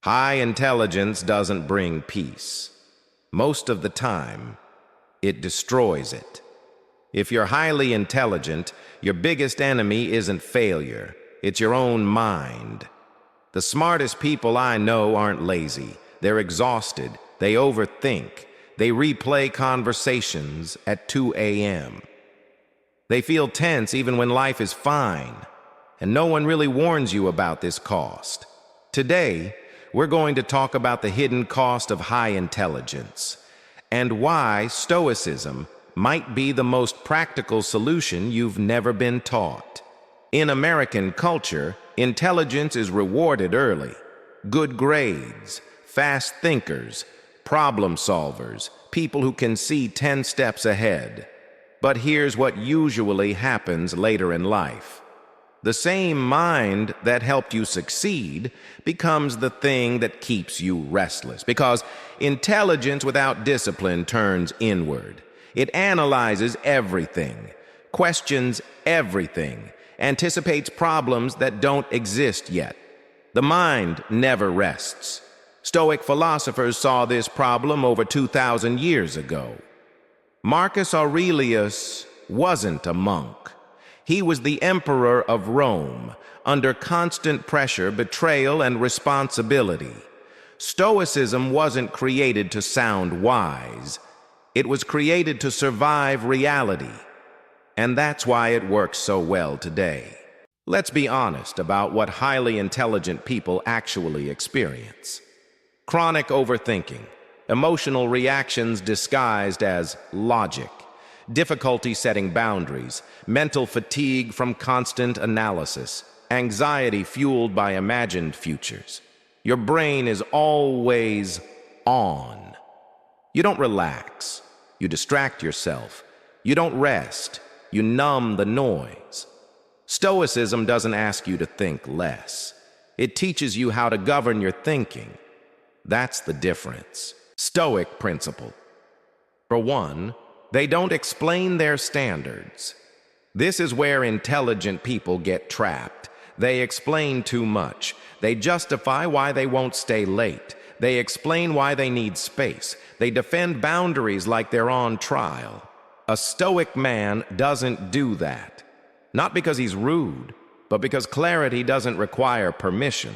High intelligence doesn't bring peace. Most of the time, it destroys it. If you're highly intelligent, your biggest enemy isn't failure, it's your own mind. The smartest people I know aren't lazy. They're exhausted. They overthink. They replay conversations at 2 a.m. They feel tense even when life is fine. And no one really warns you about this cost. Today, we're going to talk about the hidden cost of high intelligence and why Stoicism might be the most practical solution you've never been taught. In American culture, intelligence is rewarded early. Good grades, fast thinkers, problem solvers, people who can see 10 steps ahead. But here's what usually happens later in life. The same mind that helped you succeed becomes the thing that keeps you restless, because intelligence without discipline turns inward. It analyzes everything, questions everything, anticipates problems that don't exist yet. The mind never rests. Stoic philosophers saw this problem over 2,000 years ago. Marcus Aurelius wasn't a monk. He was the emperor of Rome, under constant pressure, betrayal, and responsibility. Stoicism wasn't created to sound wise. It was created to survive reality. And that's why it works so well today. Let's be honest about what highly intelligent people actually experience. Chronic overthinking, emotional reactions disguised as logic, difficulty setting boundaries, mental fatigue from constant analysis, anxiety fueled by imagined futures. Your brain is always on. You don't relax. You distract yourself. You don't rest. You numb the noise. Stoicism doesn't ask you to think less. It teaches you how to govern your thinking. That's the difference. Stoic principle. For one, they don't explain their standards. This is where intelligent people get trapped. They explain too much. They justify why they won't stay late. They explain why they need space. They defend boundaries like they're on trial. A Stoic man doesn't do that. Not because he's rude, but because clarity doesn't require permission.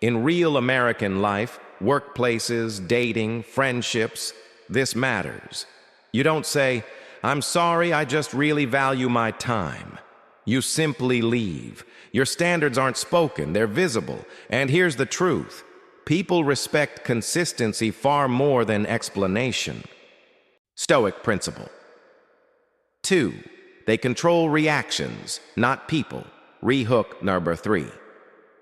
In real American life, workplaces, dating, friendships, this matters. You don't say, "I'm sorry, I just really value my time." You simply leave. Your standards aren't spoken, they're visible. And here's the truth. People respect consistency far more than explanation. Stoic principle. 2. They control reactions, not people. Rehook number 3.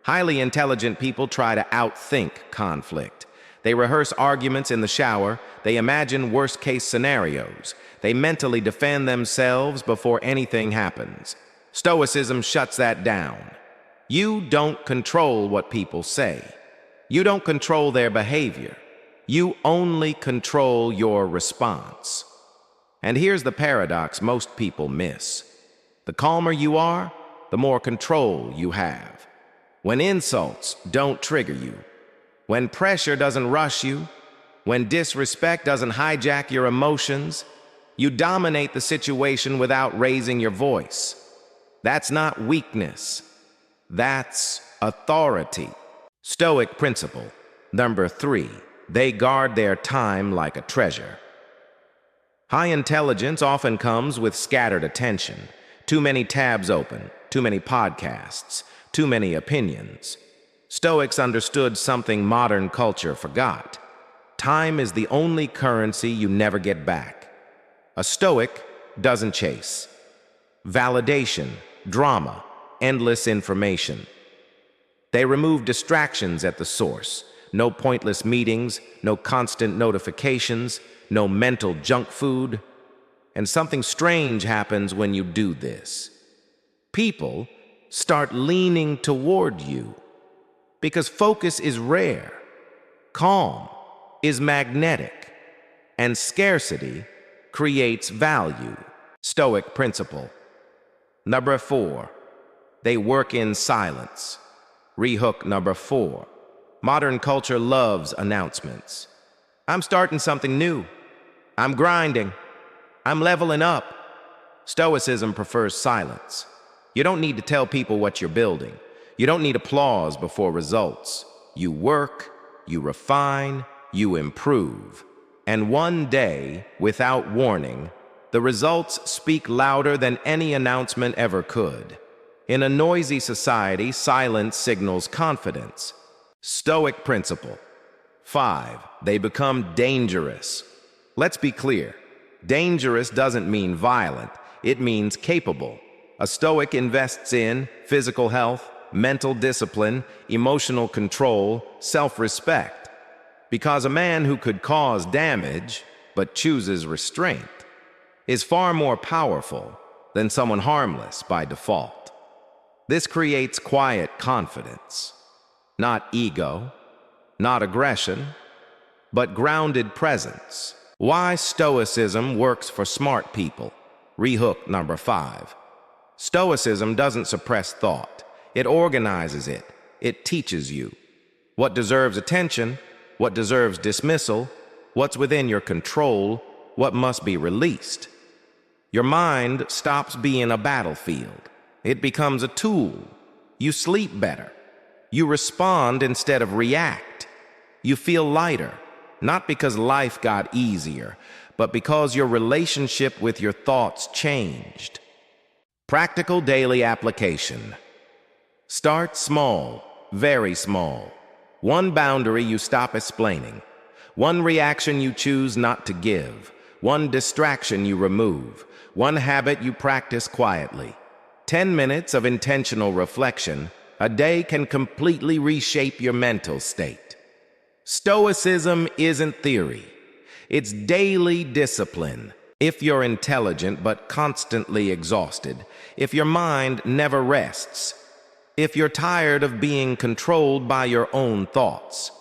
Highly intelligent people try to outthink conflict. They rehearse arguments in the shower. They imagine worst-case scenarios. They mentally defend themselves before anything happens. Stoicism shuts that down. You don't control what people say. You don't control their behavior. You only control your response. And here's the paradox most people miss. The calmer you are, the more control you have. When insults don't trigger you, when pressure doesn't rush you, when disrespect doesn't hijack your emotions, you dominate the situation without raising your voice. That's not weakness. That's authority. Stoic principle. Number 3. They guard their time like a treasure. High intelligence often comes with scattered attention. Too many tabs open, too many podcasts, too many opinions. Stoics understood something modern culture forgot. Time is the only currency you never get back. A Stoic doesn't chase validation, drama, endless information. They remove distractions at the source. No pointless meetings, no constant notifications, no mental junk food. And something strange happens when you do this. People start leaning toward you because focus is rare, calm is magnetic, and scarcity creates value. Stoic principle. Number 4. They work in silence. Rehook number 4. Modern culture loves announcements. I'm starting something new. I'm grinding. I'm leveling up. Stoicism prefers silence. You don't need to tell people what you're building. You don't need applause before results. You work, you refine, you improve. And one day, without warning, the results speak louder than any announcement ever could. In a noisy society, silence signals confidence. Stoic principle. 5. They become dangerous. Let's be clear. Dangerous doesn't mean violent. It means capable. A Stoic invests in physical health, mental discipline, emotional control, self-respect. Because a man who could cause damage, but chooses restraint, is far more powerful than someone harmless by default. This creates quiet confidence. Not ego, not aggression, but grounded presence. Why Stoicism works for smart people. Rehook number 5. Stoicism doesn't suppress thought. It organizes it. It teaches you what deserves attention, what deserves dismissal, what's within your control, what must be released. Your mind stops being a battlefield. It becomes a tool. You sleep better. You respond instead of react. You feel lighter, not because life got easier, but because your relationship with your thoughts changed. Practical daily application. Start small, very small. One boundary you stop explaining. One reaction you choose not to give. One distraction you remove. One habit you practice quietly. 10 minutes of intentional reflection a day can completely reshape your mental state. Stoicism isn't theory. It's daily discipline. If you're intelligent but constantly exhausted, if your mind never rests, if you're tired of being controlled by your own thoughts,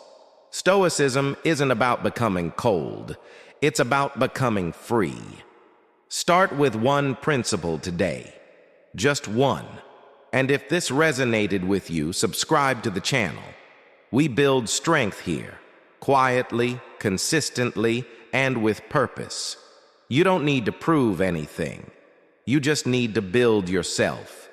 Stoicism isn't about becoming cold. It's about becoming free. Start with one principle today. Just one. And if this resonated with you, subscribe to the channel. We build strength here, quietly, consistently, and with purpose. You don't need to prove anything. You just need to build yourself.